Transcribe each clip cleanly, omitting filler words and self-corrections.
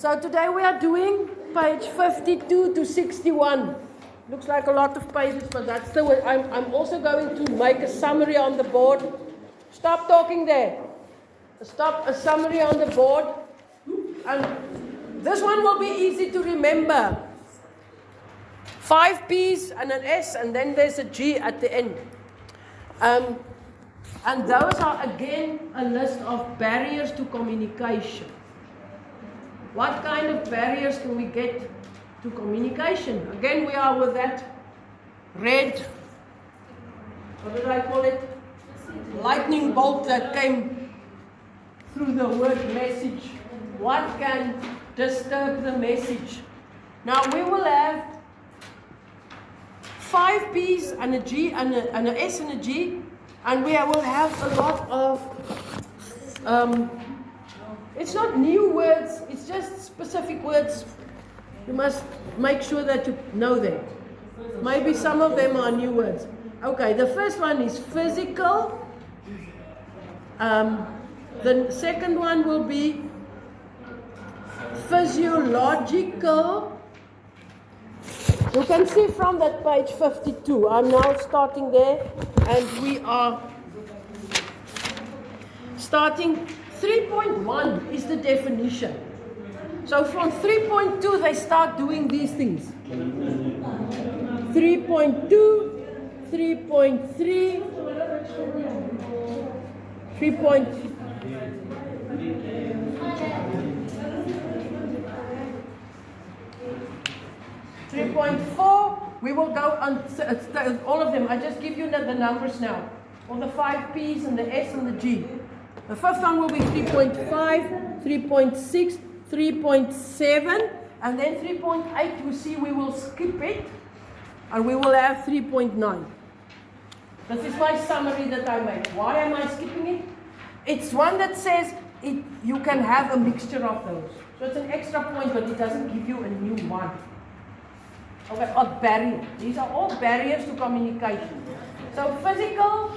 So today we are doing page 52 to 61. Looks like a lot of pages, but that's the way. I'm also going to make a summary on the board. Stop talking there. Stop, a summary on the board. And this one will be easy to remember. 5 P's and an S, and then there's a G at the end. And those are again a list of barriers to communication. What kind of barriers can we get to communication? Again, we are with that red, what did I call it? Lightning bolt that came through the word message. What can disturb the message? Now we will have 5 P's and a G and an S and a G, and we will have a lot of it's not new words, it's just specific words. You must make sure that you know them. Maybe some of them are new words. Okay, the first one is physical. The second one will be physiological. You can see from that page 52. I'm now starting there, and we are starting 3.1 is the definition. So from 3.2 they start doing these things. 3.2, 3.3, 3.4, we will go on all of them. I just give you the numbers now. All the 5 P's and the S and the G. The first one will be 3.5, 3.6, 3.7, and then 3.8, you see we will skip it, and we will have 3.9. This is my summary that I made. Why am I skipping it? It's one that says you can have a mixture of those. So it's an extra point, but it doesn't give you a new one. Okay, a barrier. These are all barriers to communication. So physical,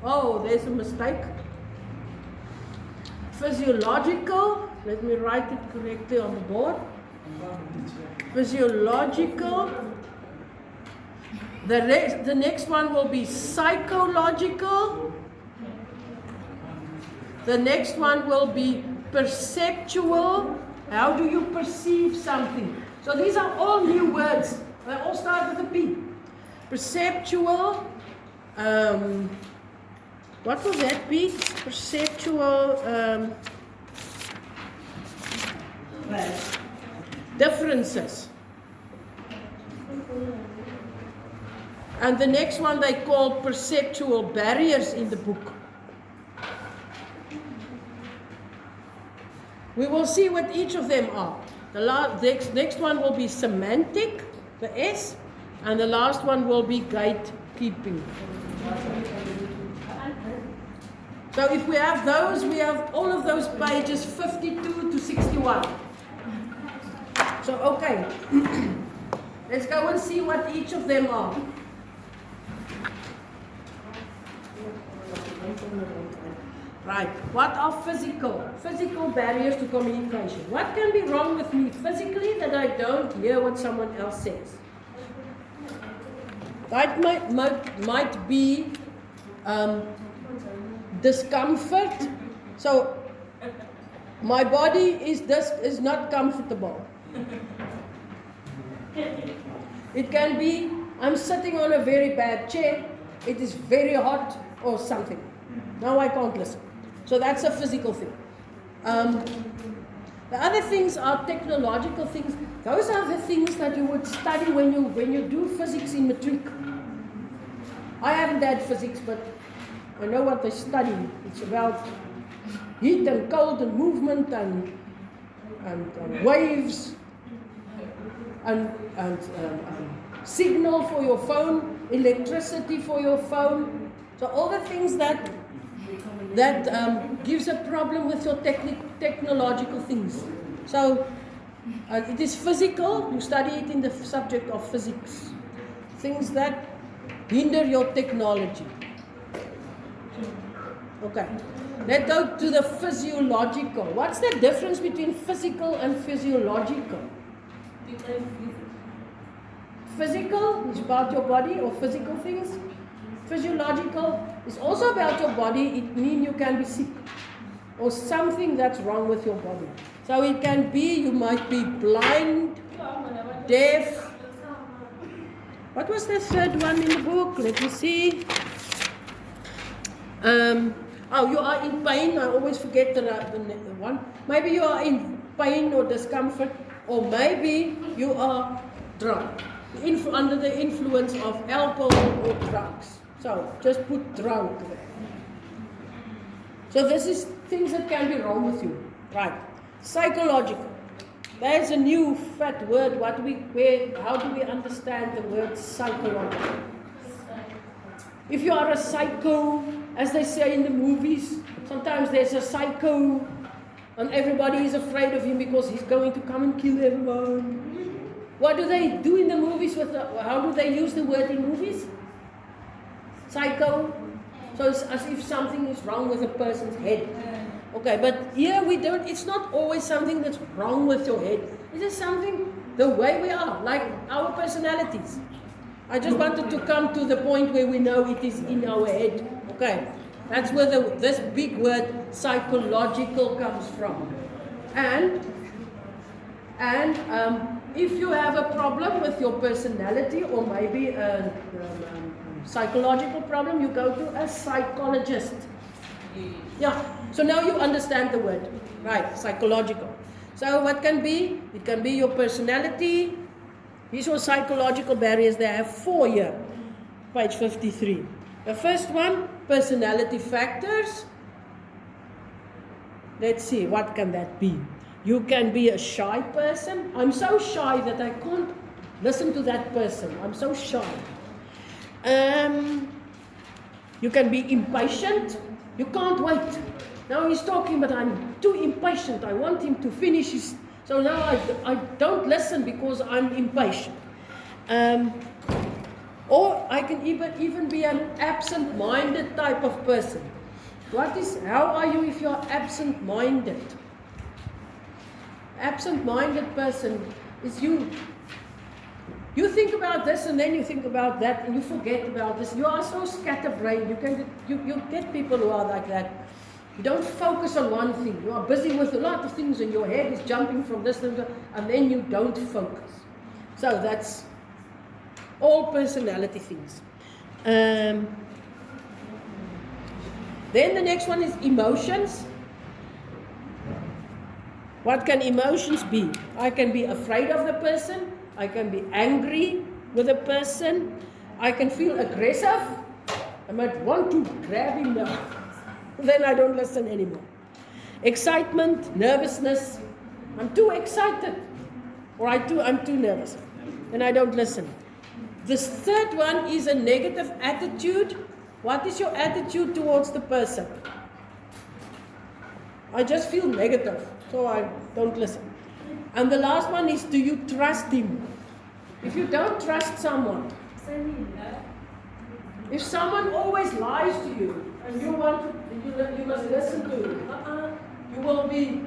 oh, there's a mistake. Physiological, let me write it correctly on the board. Physiological. The next one will be psychological. The next one will be perceptual. How do you perceive something? So these are all new words. They all start with a P. Perceptual. What will that be? Perceptual differences. And the next one they call perceptual barriers in the book. We will see what each of them are. The next one will be semantic, the S, and the last one will be gatekeeping. So if we have those, we have all of those pages 52 to 61. So okay, let's go and see what each of them are. Right, what are physical barriers to communication? What can be wrong with me physically that I don't hear what someone else says? That might be discomfort. So my body is not comfortable. It can be I'm sitting on a very bad chair, it is very hot or something. Now I can't listen. So that's a physical thing. The other things are technological things. Those are the things that you would study when you do physics in matric. I haven't had physics, but I know what they study. It's about heat and cold and movement and waves and signal for your phone, electricity for your phone. So all the things that gives a problem with your technological things. So it is physical. You study it in the subject of physics. Things that hinder your technology. Okay. Let's go to the physiological. What's the difference between physical and physiological? Physical is about your body or physical things. Physiological is also about your body. It means you can be sick or something that's wrong with your body. So it can be you might be blind, deaf. What was the third one in the book? Let me see. You are in pain. I always forget the one. Maybe you are in pain or discomfort, or maybe you are drunk, under the influence of alcohol or drugs. So just put drunk there. So this is things that can be wrong with you, right? Psychological. There's a new fat word. How do we understand the word psychological? If you are a psycho, as they say in the movies, sometimes there's a psycho and everybody is afraid of him because he's going to come and kill everyone. What do they do in the movies? How do they use the word in movies? Psycho. So it's as if something is wrong with a person's head. Okay, but here we don't, it's not always something that's wrong with your head. It is something, the way we are, like our personalities. I just wanted to come to the point where we know it is in our head. Okay, that's where this big word psychological comes from. And if you have a problem with your personality or maybe a psychological problem, you go to a psychologist. Yeah, so now you understand the word, right? Psychological. So what can be? It can be your personality. These are psychological barriers. They have 4 here, page 53. The first one, personality factors. Let's see, what can that be? You can be a shy person. I'm so shy that I can't listen to that person. I'm so shy. You can be impatient. You can't wait. Now he's talking, but I'm too impatient. I want him to finish his... So now I don't listen because I'm impatient. Or I can even be an absent-minded type of person. How are you if you're absent-minded? Absent-minded person is you. You think about this and then you think about that and you forget about this. You are so scatterbrained. You get people who are like that. You don't focus on one thing. You are busy with a lot of things and your head is jumping from this and that, and then you don't focus. So that's all personality things. Then the next one is emotions. What can emotions be? I can be afraid of the person. I can be angry with a person. I can feel aggressive. I might want to grab him now. Then I don't listen anymore. Excitement, nervousness. I'm too excited. Or I'm too nervous. Then I don't listen. This third one is a negative attitude. What is your attitude towards the person? I just feel negative, so I don't listen. And the last one is, do you trust him? If you don't trust someone, if someone always lies to you, and you must listen to him, you will be,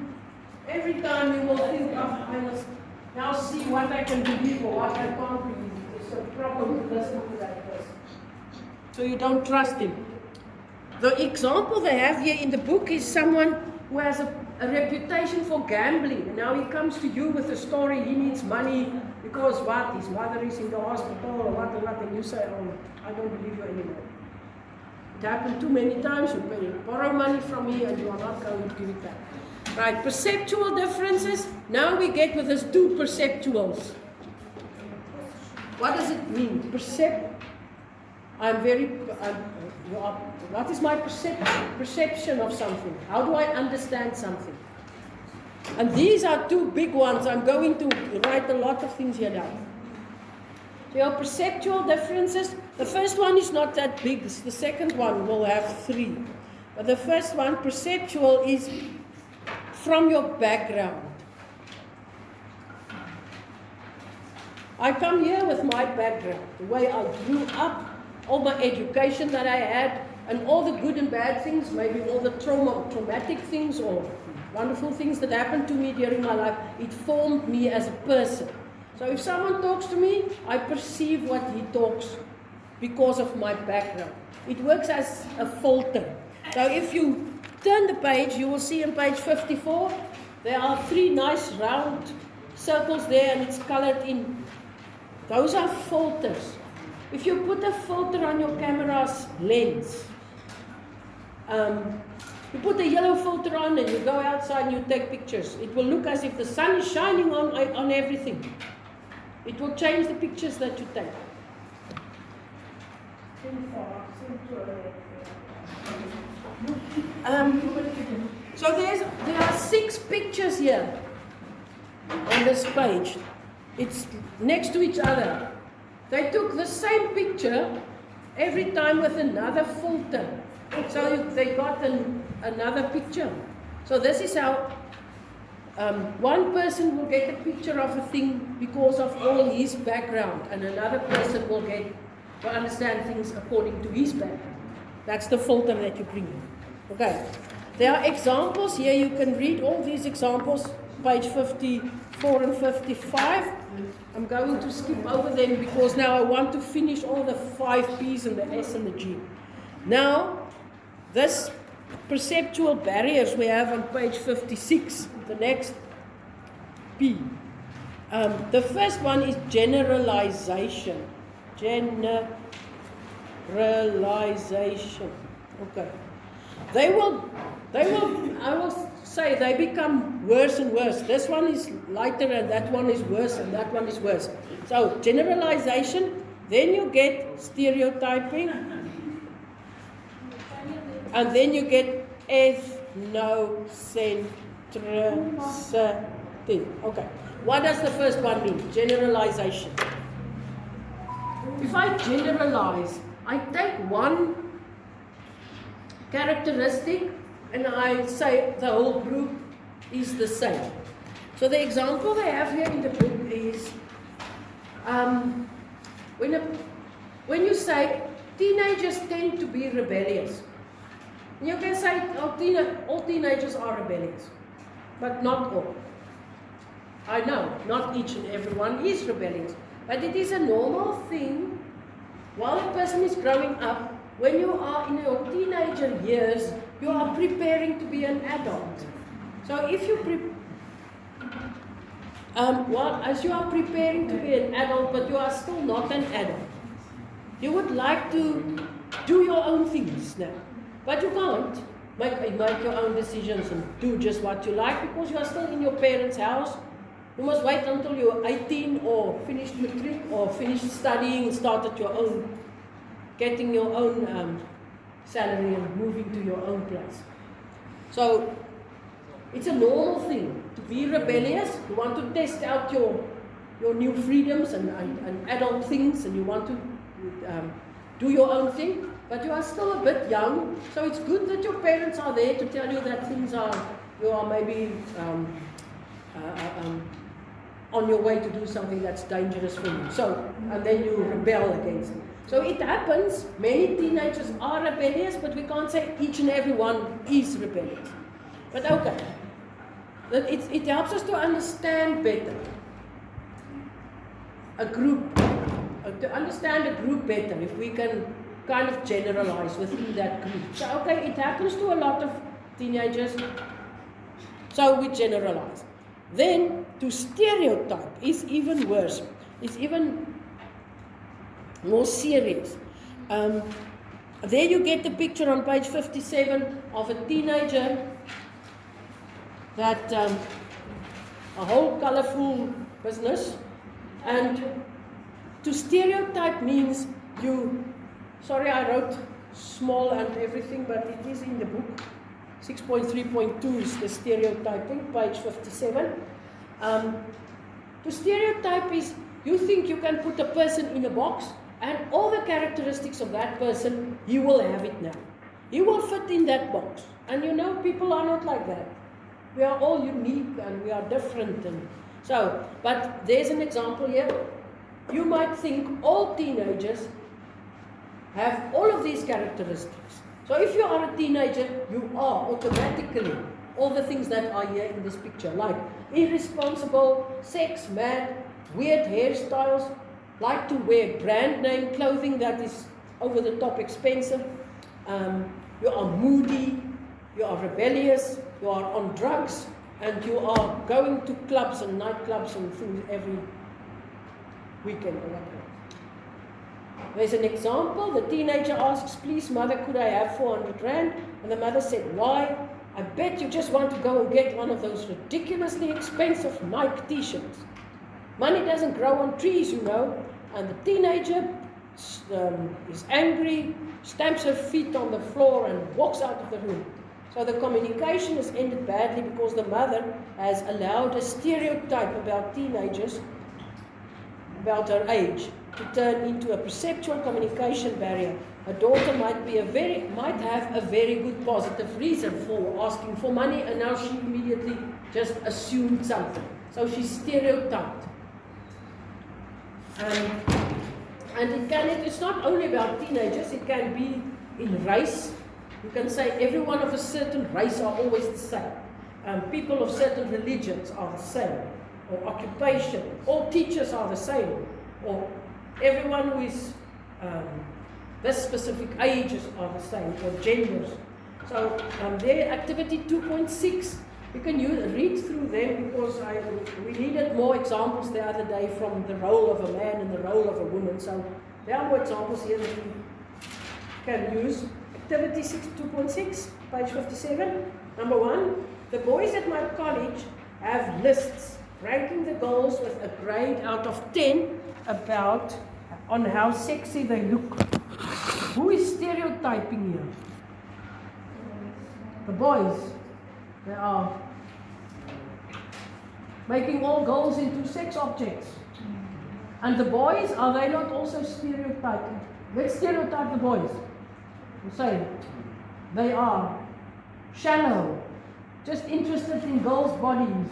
every time you will think, I must now see what I can believe or what I can't believe. It's a problem to listen to that person. So you don't trust him. The example they have here in the book is someone who has a reputation for gambling. And now he comes to you with a story, he needs money because what? His mother is in the hospital or what, and you say, oh, I don't believe you anymore. It happened too many times, you borrow money from me and you are not going to give it back. Right, perceptual differences. Now we get with these two perceptuals. What does it mean? What is my perception of something? How do I understand something? And these are two big ones. I'm going to write a lot of things here down. So your perceptual differences, the first one is not that big. The second one will have 3. But the first one, perceptual, is from your background. I come here with my background, the way I grew up, all my education that I had, And all the good and bad things, maybe all the traumatic things or wonderful things that happened to me during my life, it formed me as a person. So if someone talks to me, I perceive what he talks because of my background. It works as a filter. So if you turn the page, you will see on page 54, there are 3 nice round circles there and it's colored in. Those are filters. If you put a filter on your camera's lens, you put a yellow filter on and you go outside and you take pictures. It will look as if the sun is shining on everything. It will change the pictures that you take. So there are 6 pictures here on this page. It's next to each other. They took the same picture every time with another filter. So they got another picture. So this is how one person will get a picture of a thing because of all his background, and another person will understand things according to his background. That's the filter that you bring in. Okay. There are examples here. You can read all these examples, page 54 and 55. I'm going to skip over them because now I want to finish all the 5 P's and the S and the G. Now, this perceptual barriers we have on page 56, the next P. The first one is generalization. Generalization. Okay. I will say they become worse and worse. This one is lighter and that one is worse and that one is worse. So generalization, then you get stereotyping, and then you get ethnocentricity. Okay. What does the first one mean? Generalization. If I generalize, I take one characteristic and I say the whole group is the same. So the example they have here in the book is when you say teenagers tend to be rebellious. You can say all teenagers are rebellious, but not all. I know, not each and every one is rebellious, but it is a normal thing while a person is growing up. When you are in your teenager years, you are preparing to be an adult. So if you as you are preparing to be an adult, but you are still not an adult, you would like to do your own things now. But you can't make your own decisions and do just what you like because you are still in your parents' house. You must wait until you're 18 or finished matric or finished studying and started your own, getting your own salary and moving to your own place. So it's a normal thing to be rebellious. You want to test out your new freedoms and adult things, and you want to do your own thing. But you are still a bit young, so it's good that your parents are there to tell you that you are maybe on your way to do something that's dangerous for you. So, and then you rebel against it. So it happens, many teenagers are rebellious, but we can't say each and every one is rebellious. But okay, it helps us to understand better a group, to understand a group better, if we can kind of generalize within that group. So okay, it happens to a lot of teenagers, so we generalize. Then to stereotype is even worse. It's even more serious. There you get the picture on page 57 of a teenager that a whole colorful business. And to stereotype means sorry I wrote small and everything, but it is in the book. 6.3.2 is the stereotyping, page 57. To stereotype is you think you can put a person in a box and all the characteristics of that person, he will have it now. He will fit in that box. And you know, people are not like that. We are all unique and we are different. And so, but there's an example here. You might think all teenagers have all of these characteristics. So if you are a teenager, you are automatically all the things that are here in this picture, like irresponsible, sex mad, weird hairstyles, like to wear brand name clothing that is over the top expensive, you are moody, you are rebellious, you are on drugs, and you are going to clubs and nightclubs and things every weekend or whatever. There's an example. The teenager asks, please mother, could I have 400 rand? And the mother said, why? I bet you just want to go and get one of those ridiculously expensive Nike t-shirts. Money doesn't grow on trees, you know. And the teenager is angry, stamps her feet on the floor and walks out of the room. So the communication has ended badly because the mother has allowed a stereotype about teenagers, about her age, to turn into a perceptual communication barrier. A daughter might have a very good positive reason for asking for money, and now she immediately just assumed something. So she's stereotyped. And it's not only about teenagers, it can be in race. You can say everyone of a certain race are always the same. People of certain religions are the same. Or occupation. All teachers are the same. Or everyone who is this specific ages are the same. Or genders. So their activity 2.6, you can read through them because we needed more examples the other day from the role of a man and the role of a woman. So there are more examples here that you can use. Activity 2.6, page 57. Number 1, the boys at my college have lists ranking the girls with a grade out of 10 on how sexy they look. Who is stereotyping here? The boys. They are making all girls into sex objects. And the boys, are they not also stereotyping? Let's stereotype the boys. We say they are shallow, just interested in girls' bodies.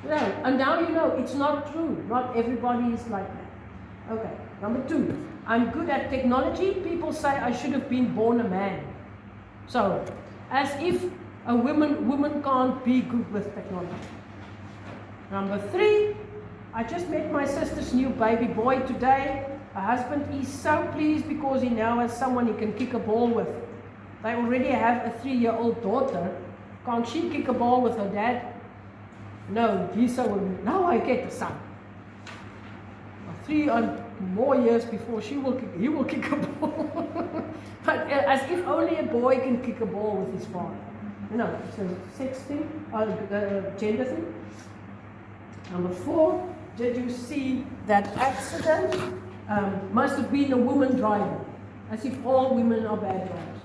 Yeah, and now you know it's not true. Not everybody is like that. Okay, number 2. I'm good at technology. People say I should have been born a man. So, as if a woman can't be good with technology. Number 3, I just met my sister's new baby boy today. Her husband is so pleased because he now has someone he can kick a ball with. They already have a 3-year-old daughter. Can't she kick a ball with her dad? No, he's so now I get a son. 3 more years before he will kick a ball. But as if only a boy can kick a ball with his father. You know, so sex thing, gender thing. Number 4, did you see that accident? Must have been a woman driver, as if all women are bad drivers.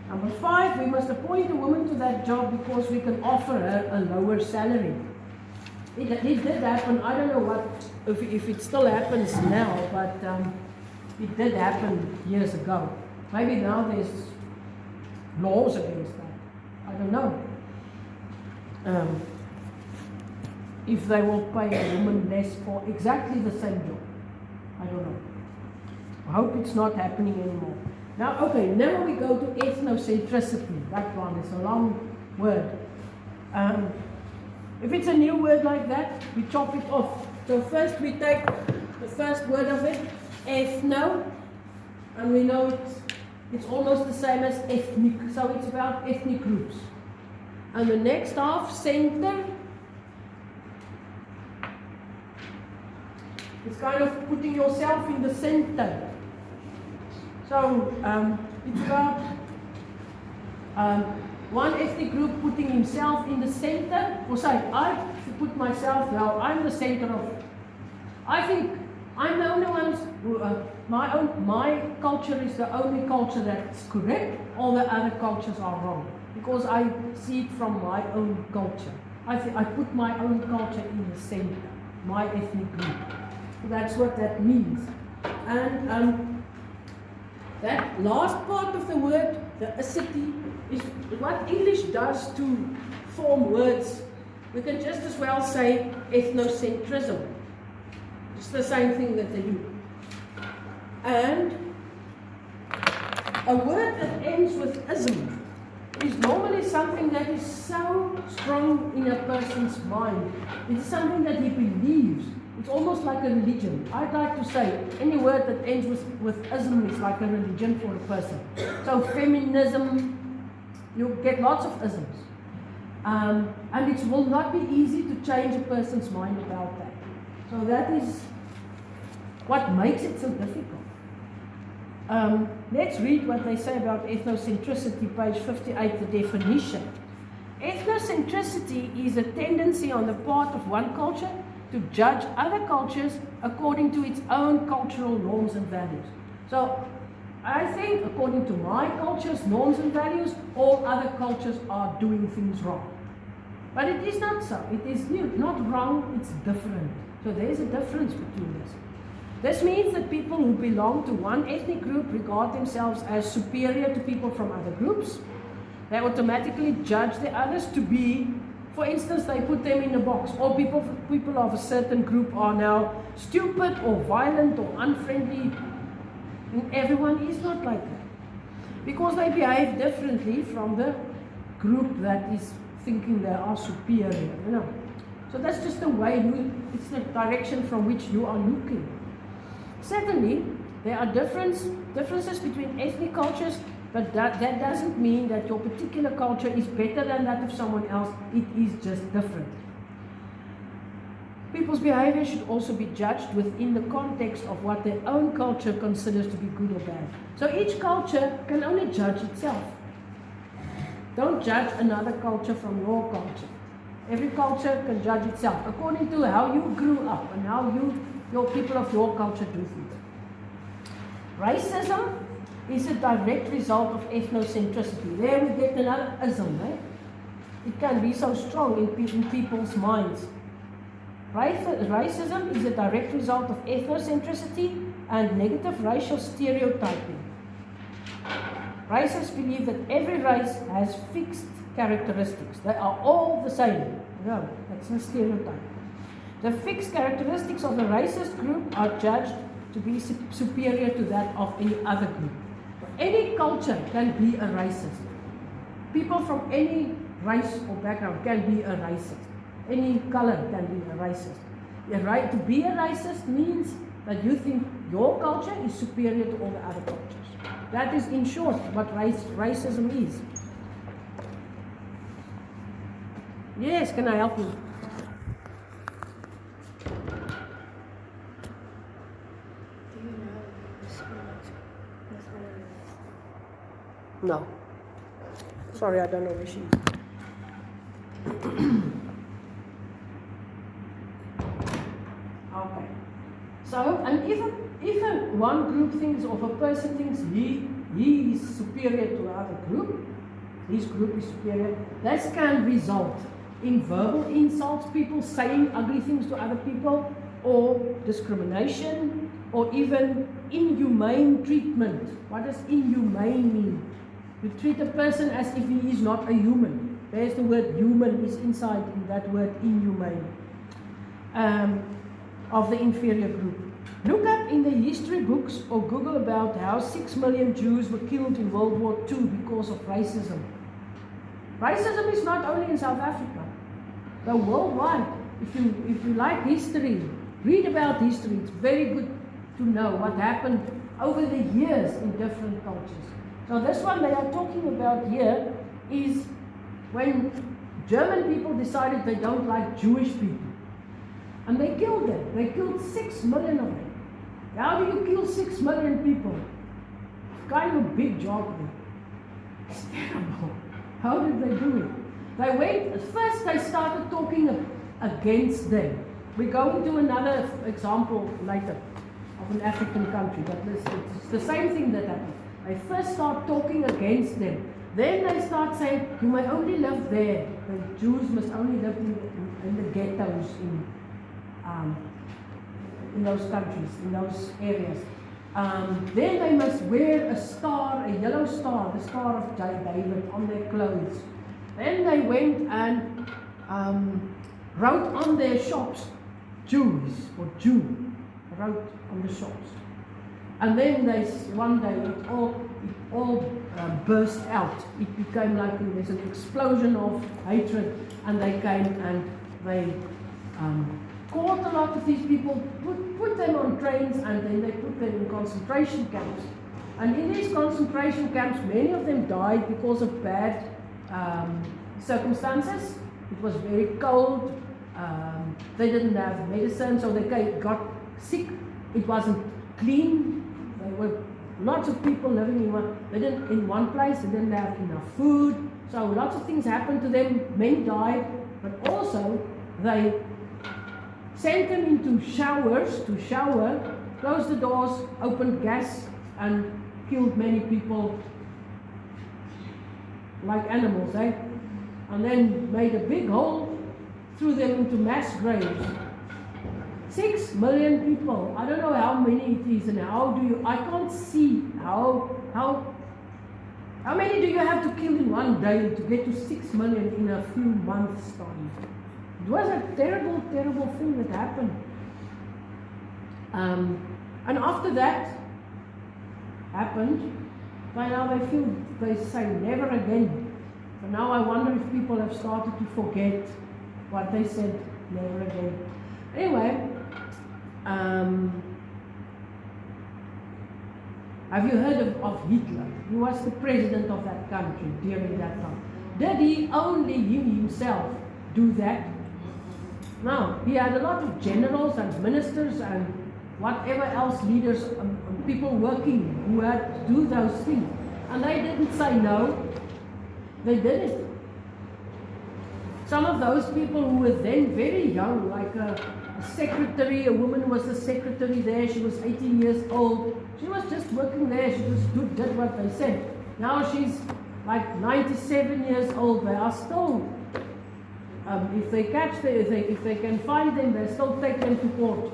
Number 5, we must appoint a woman to that job because we can offer her a lower salary. It did happen. I don't know what if it still happens now, but it did happen years ago. Maybe now there's laws against that. I don't know. If they will pay a woman less for exactly the same job. I don't know. I hope it's not happening anymore. Now we go to ethnocentricity. That one is a long word. If it's a new word like that, we chop it off. So first we take the first word of it, ethno, and we know it's almost the same as ethnic. So it's about ethnic groups. And the next half, center, it's kind of putting yourself in the center. So it's about one ethnic group putting himself in the center, or say, I put myself now, I'm the center of, I think I'm the only one, my culture is the only culture that's correct, all the other cultures are wrong. Because I see it from my own culture. I put my own culture in the center, my ethnic group. So that's what that means. And that last part of the word, the acity, is what English does to form words. We can just as well say ethnocentrism. It's the same thing that they do. And A word that ends with ism is normally something that is so strong in a person's mind. It's something that he believes. It's almost like a religion. I'd like to say any word that ends with ism is like a religion for a person. So feminism, you get lots of isms. And it will not be easy to change a person's mind about that. So that is what makes it so difficult. Let's read what they say about ethnocentricity, page 58, the definition. Ethnocentricity is a tendency on the part of one culture to judge other cultures according to its own cultural norms and values. So I think according to my culture's norms and values, all other cultures are doing things wrong. But it is not so. It is not wrong, it's different. So there is a difference between this. This means that people who belong to one ethnic group regard themselves as superior to people from other groups. They automatically judge the others to be, for instance, they put them in a box. All people of a certain group are now stupid or violent or unfriendly. And everyone is not like that. Because they behave differently from the group that is thinking they are superior. So that's just the way, it's the direction from which you are looking. Secondly, there are differences between ethnic cultures, but that doesn't mean that your particular culture is better than that of someone else. It is just different. People's behavior should also be judged within the context of what their own culture considers to be good or bad. So each culture can only judge itself. Don't judge another culture from your culture. Every culture can judge itself according to how you grew up and how your people of your culture do things. Racism is a direct result of ethnocentricity. There we get another ism. It can be so strong in people's minds. Racism is a direct result of ethnocentricity and negative racial stereotyping. Racists believe that every race has fixed characteristics. They are all the same. No, that's a stereotype. The fixed characteristics of the racist group are judged to be superior to that of any other group. Any culture can be a racist. People from any race or background can be a racist. Any color can be a racist. To be a racist means that you think your culture is superior to all the other cultures. That is, in short, what racism is. Yes, can I help you? No. Sorry, I don't know where she is. Okay. So, and if one group thinks, or if a person thinks he is superior to another group, his group is superior, this can result in verbal insults, people saying ugly things to other people, or discrimination, or even inhumane treatment. What does inhumane mean? You treat a person as if he is not a human. There's the word human is inside in that word inhumane. Of the inferior group. Look up in the history books or Google about how 6 million Jews were killed in World War II because of racism. Racism is not only in South Africa, but worldwide. If you like history, read about history. It's very good to know what happened over the years in different cultures. So this one they are talking about here is when German people decided they don't like Jewish people. And they killed them. They killed 6 million of them. How do you kill 6 million people? It's kind of a big job there. It's terrible. How did they do it? They went, first they started talking against them. We're going to another example later of an African country, but it's the same thing that happened. They first start talking against them. Then they start saying, you may only live there. The Jews must only live in the ghettos in those countries, in those areas. Then they must wear a star, a yellow star, the Star of David on their clothes. Then they went and wrote on their shops, Jews or Jew, wrote on the shops. And then one day it all burst out. It became like there's an explosion of hatred, and they came and they caught a lot of these people, put them on trains, and then they put them in concentration camps. And in these concentration camps, many of them died because of bad circumstances. It was very cold. They didn't have medicine, so they got sick. It wasn't clean. There were lots of people living in one place. They didn't have enough food. So lots of things happened to them. Many died, but also they sent them into showers to shower, closed the doors, opened gas, and killed many people like animals, eh? And then made a big hole, threw them into mass graves. 6 million people. I don't know how many it is, and I can't see how many do you have to kill in one day to get to 6 million in a few months' time? It was a terrible, terrible thing that happened. And after that happened, by now they say never again. But now I wonder if people have started to forget what they said, never again. Anyway, have you heard of Hitler? He was the president of that country during that time. Did he only himself do that? No, he had a lot of generals and ministers and whatever else leaders, people working who had to do those things. And they didn't say no, they did it. Some of those people who were then very young, like a secretary, a woman was a secretary there, she was 18 years old. She was just working there, she just did what they said. Now she's like 97 years old, they are still, if they catch them, if they can find them, they still take them to court.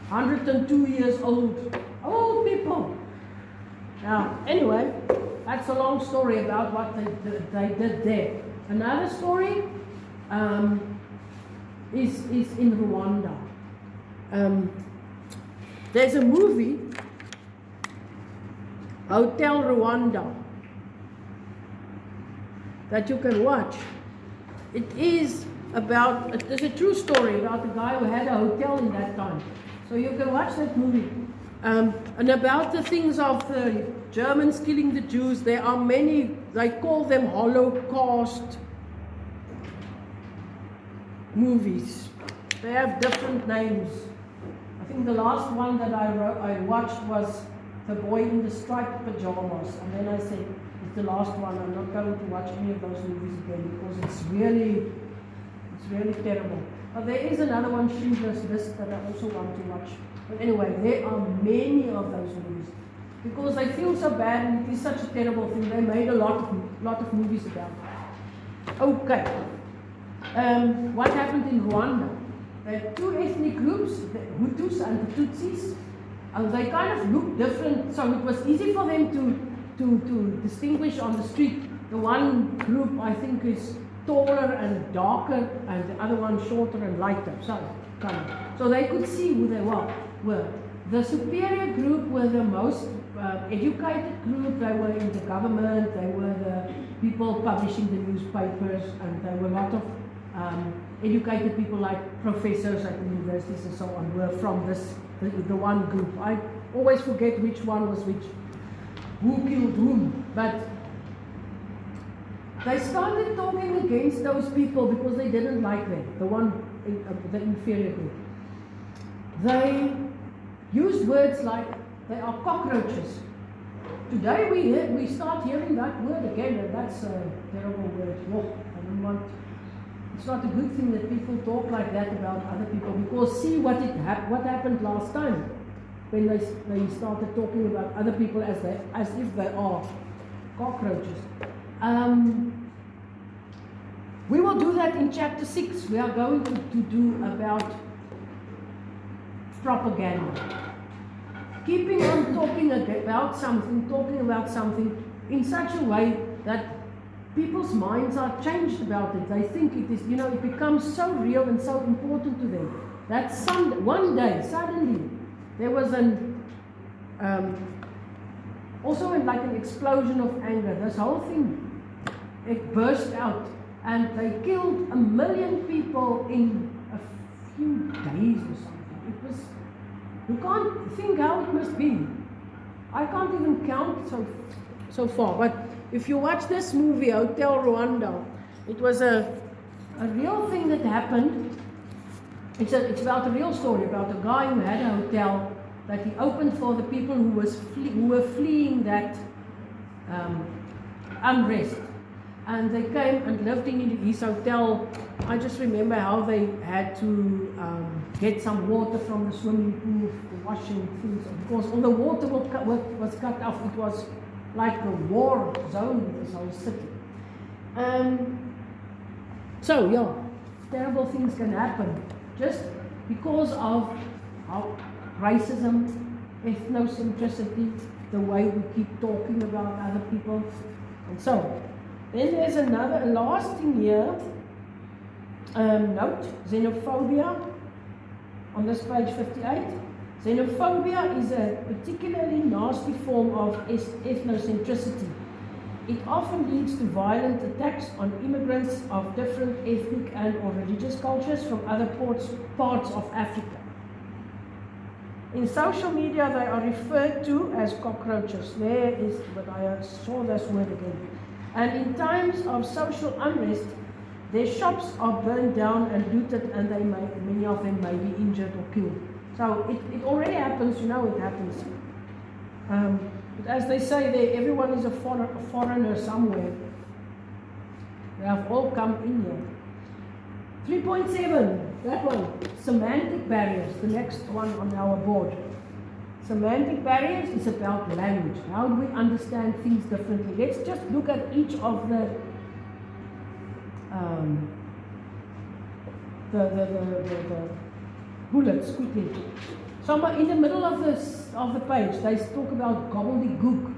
102 years old people. Now, anyway, that's a long story about what they did there. Another story is in Rwanda. There's a movie, Hotel Rwanda, that you can watch. It's a true story about a guy who had a hotel in that time. So you can watch that movie. And about the things of the Germans killing the Jews, there are many, they call them Holocaust movies. They have different names. I think the last one that I watched was The Boy in the Striped Pajamas. And then I said, it's the last one. I'm not going to watch any of those movies again because it's really terrible. But there is another one, Schindler's List, that I also want to watch. But anyway, there are many of those movies. Because they feel so bad and it is such a terrible thing. They made a lot of movies about it. Okay. What happened in Rwanda? There are two ethnic groups, the Hutus and the Tutsis. And they kind of look different, so it was easy for them to distinguish on the street. The one group, I think, is taller and darker, and the other one shorter and lighter. So they could see who they were. The superior group were the most educated group. They were in the government, they were the people publishing the newspapers, and there were a lot of educated people like professors at universities and so on were from the one group. I always forget which one was which, who killed whom, but they started talking against those people because they didn't like them, the inferior group. They used words like, they are cockroaches. Today we start hearing that word again, and that's a terrible word. It's not a good thing that people talk like that about other people, because see what happened last time when they started talking about other people as if they are cockroaches. We will do that in chapter 6. We are going to do about propaganda. Keeping on talking about something in such a way that people's minds are changed about it. They think it is, it becomes so real and so important to them that one day, suddenly, there was Also in like an explosion of anger, this whole thing, it burst out and they killed 1 million people in a few days or something. It was, you can't think how it must be. I can't even count so far, but if you watch this movie, Hotel Rwanda, it was a real thing that happened. It's about a real story about a guy who had a hotel that he opened for the people who were fleeing that unrest. And they came and lived in his hotel. I just remember how they had to get some water from the swimming pool for washing things. Of course, all the water was cut off. It was like a war zone with this whole city. So, yeah, terrible things can happen just because of how racism, ethnocentricity, the way we keep talking about other people, and so on. Then there's a lasting here, note, xenophobia, on this page 58. Xenophobia is a particularly nasty form of ethnocentricity. It often leads to violent attacks on immigrants of different ethnic and or religious cultures from other parts of Africa. In social media, they are referred to as cockroaches. There is, but I saw this word again. And in times of social unrest, their shops are burned down and looted, and many of them may be injured or killed. So it already happens, you know it happens. But as they say there, everyone is a foreigner somewhere. They have all come in here. 3.7, that one, semantic barriers, the next one on our board. Semantic barriers is about language. How do we understand things differently? Let's just look at each of the bullets quickly. So in the middle of the page, they talk about gobbledygook.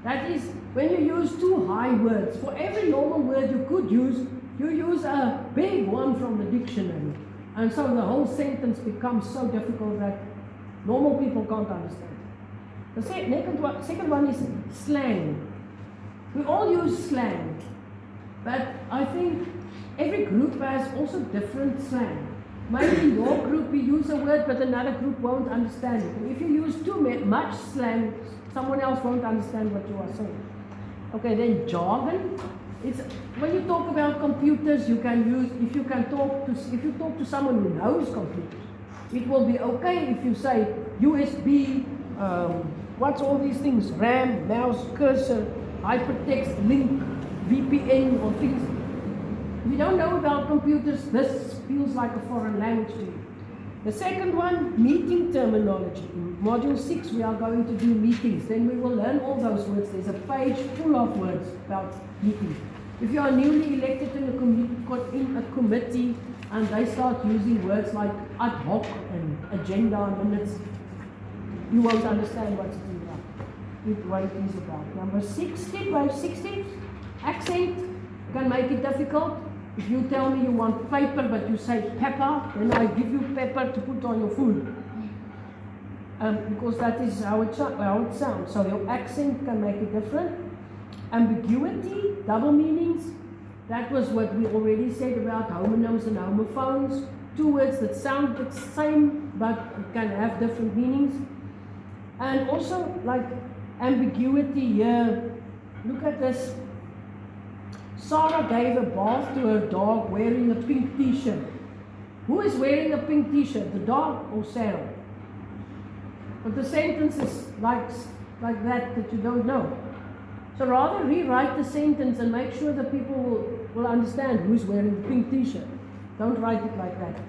That is when you use two high words. For every normal word you could use, you use a big one from the dictionary. And so the whole sentence becomes so difficult that normal people can't understand. The second one is slang. We all use slang, but I think every group has also different slang. Maybe in your group we use a word, but another group won't understand it. And if you use too much slang, someone else won't understand what you are saying. Okay, then jargon. It's when you talk about computers, you can use, if you talk to someone who knows computers, it will be okay if you say USB, what's all these things, RAM, mouse, cursor, hypertext, link, VPN, or things. If you don't know about computers, this feels like a foreign language to you. The second one, meeting terminology. In Module 6, we are going to do meetings. Then we will learn all those words. There's a page full of words about meetings. If you are newly elected in a committee and they start using words like ad hoc and agenda minutes, you won't understand what it is about. Number 60, page 60, accent can make it difficult. If you tell me you want paper but you say pepper, then I give you pepper to put on your food. Because that is how it sounds. So your accent can make it different. Ambiguity, double meanings. That was what we already said about homonyms and homophones. Two words that sound the same but can have different meanings. And also like ambiguity here. Look at this. Sarah gave a bath to her dog wearing a pink t-shirt. Who is wearing a pink t-shirt, the dog or Sarah? But the sentence is like that you don't know. So rather rewrite the sentence and make sure that people will understand who's wearing the pink t-shirt. Don't write it like that.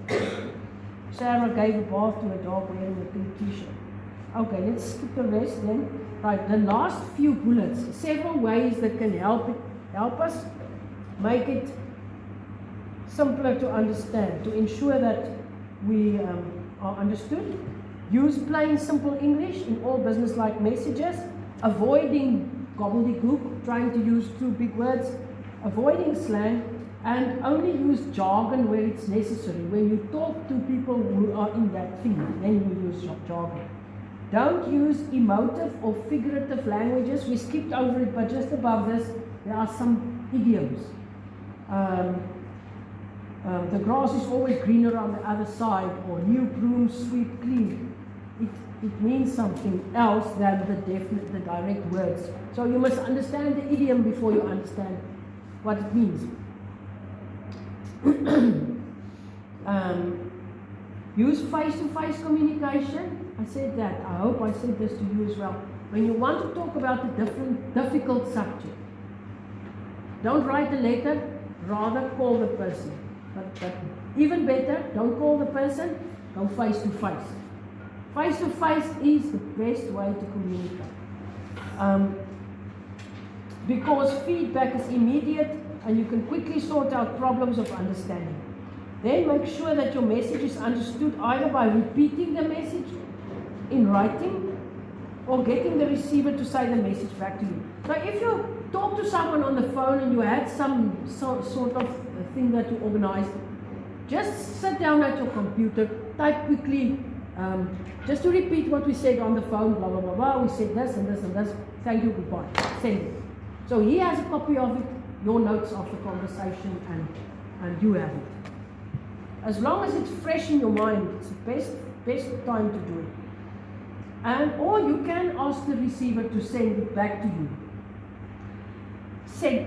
Sarah gave a bath to her dog wearing a pink t-shirt. Okay, let's skip the rest then. Right, the last few bullets. Several ways that can help us make it simpler to understand, to ensure that we are understood. Use plain, simple English in all business-like messages, avoiding gobbledygook, trying to use two big words, avoiding slang, and only use jargon where it's necessary. When you talk to people who are in that field, then you use jargon. Don't use emotive or figurative languages. We skipped over it, but just above this, there are some idioms. The grass is always greener on the other side, or new brooms sweep clean. It means something else than the direct words. So you must understand the idiom before you understand what it means. Use face-to-face communication. I said that. I hope I said this to you as well. When you want to talk about a difficult subject, don't write a letter, rather call the person. But even better, don't call the person, go face-to-face. Face-to-face is the best way to communicate. Because feedback is immediate and you can quickly sort out problems of understanding. Then make sure that your message is understood either by repeating the message in writing or getting the receiver to say the message back to you. So if you talk to someone on the phone and you had some sort of thing that you organized, just sit down at your computer, type quickly, just to repeat what we said on the phone, blah, blah, blah, blah, we said this and this and this, thank you, goodbye, send it. So he has a copy of it, your notes of the conversation, and you have it. As long as it's fresh in your mind, it's the best time to do it. Or you can ask the receiver to send it back to you.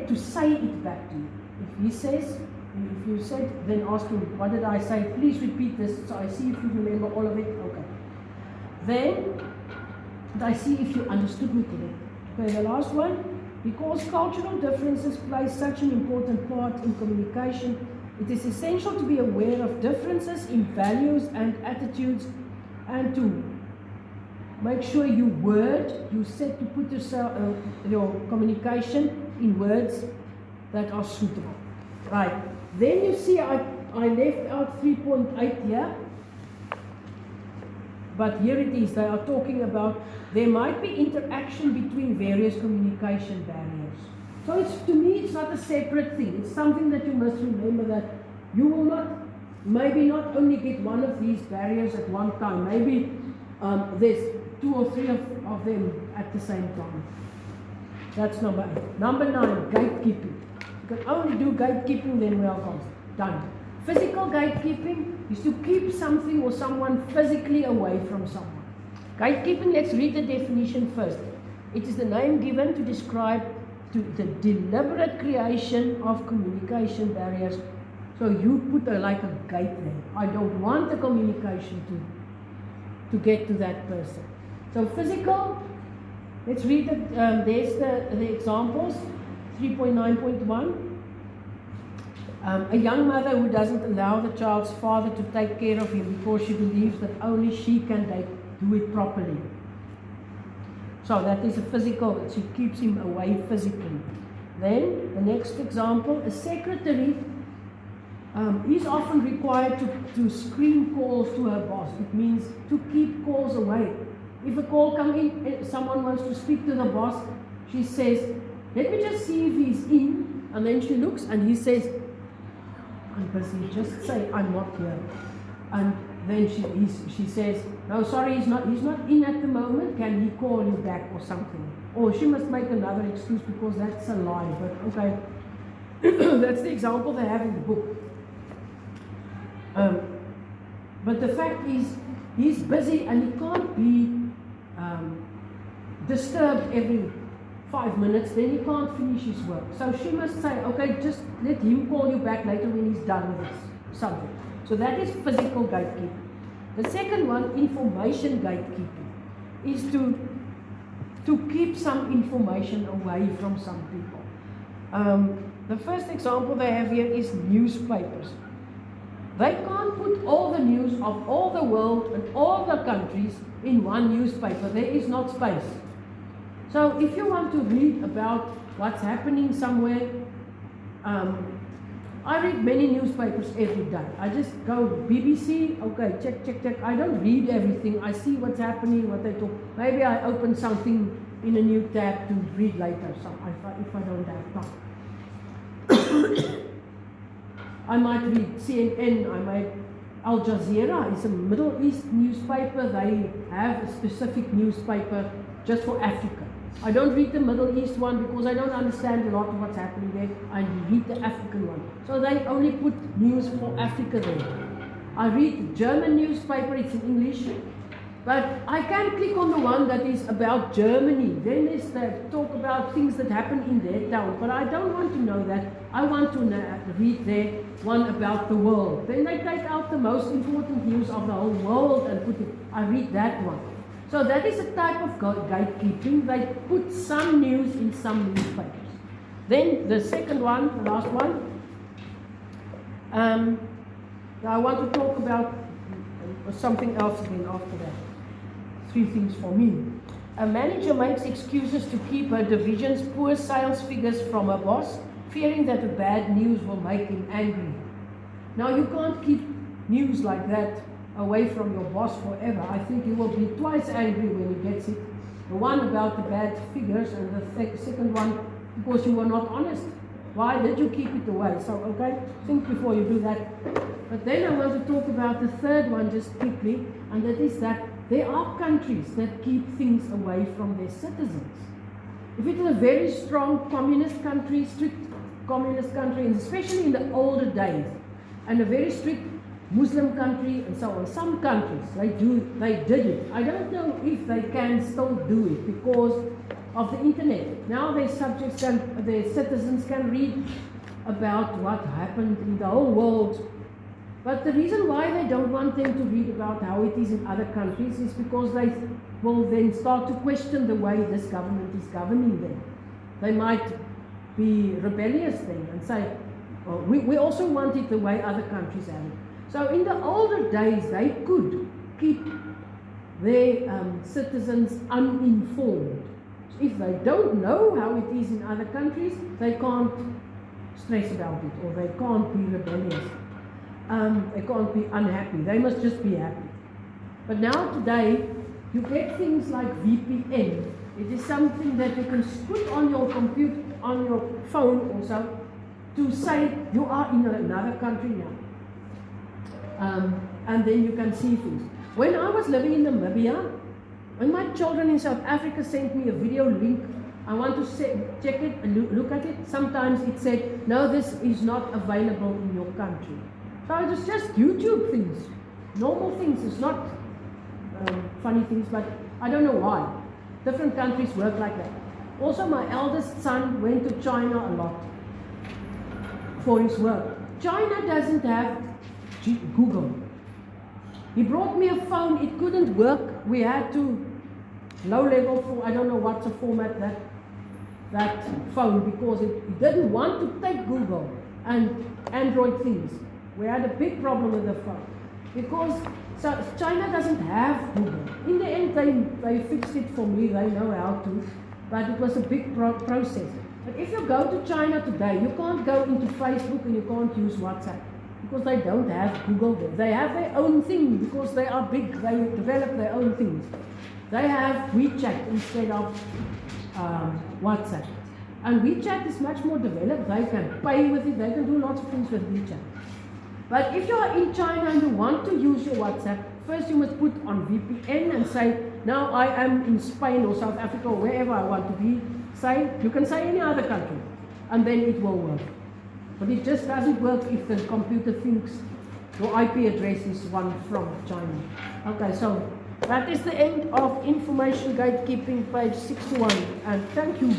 To say it back to you. If he says, if you said, then ask him, what did I say? Please repeat this so I see if you remember all of it. Okay. Then I see if you understood me correctly. Okay, the last one. Because cultural differences play such an important part in communication, it is essential to be aware of differences in values and attitudes, and to make sure you set to put your communication in words that are suitable. Right. Then you see I left out 3.8 here. But here it is. They are talking about there might be interaction between various communication barriers. So to me, it's not a separate thing. It's something that you must remember, that you will maybe not only get one of these barriers at one time. Maybe there's 2 or 3 of them at the same time. That's number 8. Number 9, gatekeeping. You can only do gatekeeping, then we are done. Physical gatekeeping is to keep something or someone physically away from someone. Gatekeeping, let's read the definition first. It is the name given to describe the deliberate creation of communication barriers. So you put like a gate there. I don't want the communication to get to that person. So physical, let's read there's the examples, 3.9.1. A young mother who doesn't allow the child's father to take care of him because she believes that only she can do it properly. So that is a physical, she keeps him away physically. Then the next example, a secretary is often required to screen calls to her boss. It means to keep calls away. If a call comes in, someone wants to speak to the boss, she says, let me just see if he's in. And then she looks and he says, I'm busy, just say I'm not here. And then she says, no, sorry, he's not in at the moment, can he call you back or something? Or she must make another excuse because that's a lie, but okay. That's the example they have in the book. But the fact is, he's busy and he can't be disturbed every 5 minutes, then he can't finish his work. So she must say, okay, just let him call you back later when he's done with his subject. So that is physical gatekeeping. The second one, information gatekeeping, is to keep some information away from some people. The first example they have here is newspapers. They can't put all the news of all the world and all the countries in one newspaper. There is not space. So if you want to read about what's happening somewhere, I read many newspapers every day. I just go BBC, okay, check. I don't read everything. I see what's happening, what they talk. Maybe I open something in a new tab to read later, if I don't have time. I might read CNN, I might Al Jazeera is a Middle East newspaper. They have a specific newspaper just for Africa. I don't read the Middle East one because I don't understand a lot of what's happening there. I read the African one. So they only put news for Africa there. I read the German newspaper, it's in English. But I can click on the one that is about Germany. Then there's the talk about things that happen in their town. But I don't want to know that. I want to read their one about the world. Then they take out the most important news of the whole world and put it. I read that one. So that is a type of gatekeeping. They put some news in some newspapers. Then the second one, the last one. I want to talk about something else again after that. 3 things for me. A manager makes excuses to keep her division's poor sales figures from her boss, fearing that the bad news will make him angry. Now you can't keep news like that away from your boss forever. I think he will be twice angry when he gets it. The one about the bad figures, and the second one because you were not honest. Why did you keep it away? So, okay, think before you do that. But then I want to talk about the third one just quickly, and that is that there are countries that keep things away from their citizens. If it is a very strong communist country, strict communist country, and especially in the older days, and a very strict Muslim country and so on, some countries, they did it. I don't know if they can still do it because of the internet. Now their subjects their citizens can read about what happened in the whole world. But the reason why they don't want them to read about how it is in other countries is because they will then start to question the way this government is governing them. They might be rebellious then and say, well, we also want it the way other countries have it. So in the older days, they could keep their citizens uninformed. If they don't know how it is in other countries, they can't stress about it, or they can't be rebellious. They can't be unhappy. They must just be happy. But now today, you get things like VPN. It is something that you can put on your computer, on your phone also, to say you are in another country now. And then you can see things. When I was living in Namibia, when my children in South Africa sent me a video link, I want to check it, look at it. Sometimes it said, no, this is not available in your country. So it was just YouTube things, normal things. It's not funny things, but I don't know why. Different countries work like that. Also, my eldest son went to China a lot for his work. China doesn't have Google. He brought me a phone, it couldn't work. We had to low level for, I don't know what's the format that phone, because it didn't want to take Google and Android things. We had a big problem with the phone because China doesn't have Google. In the end, they fixed it for me. They know how to, but it was a big process. But if you go to China today, you can't go into Facebook and you can't use WhatsApp because they don't have Google there. They have their own thing because they are big. They develop their own things. They have WeChat instead of WhatsApp. And WeChat is much more developed. They can pay with it. They can do lots of things with WeChat. But if you are in China and you want to use your WhatsApp, first you must put on VPN and say, now I am in Spain or South Africa or wherever I want to be. You can say any other country, and then it will work. But it just doesn't work if the computer thinks your IP address is one from China. Okay, so that is the end of Information Gatekeeping, page 61, and thank you.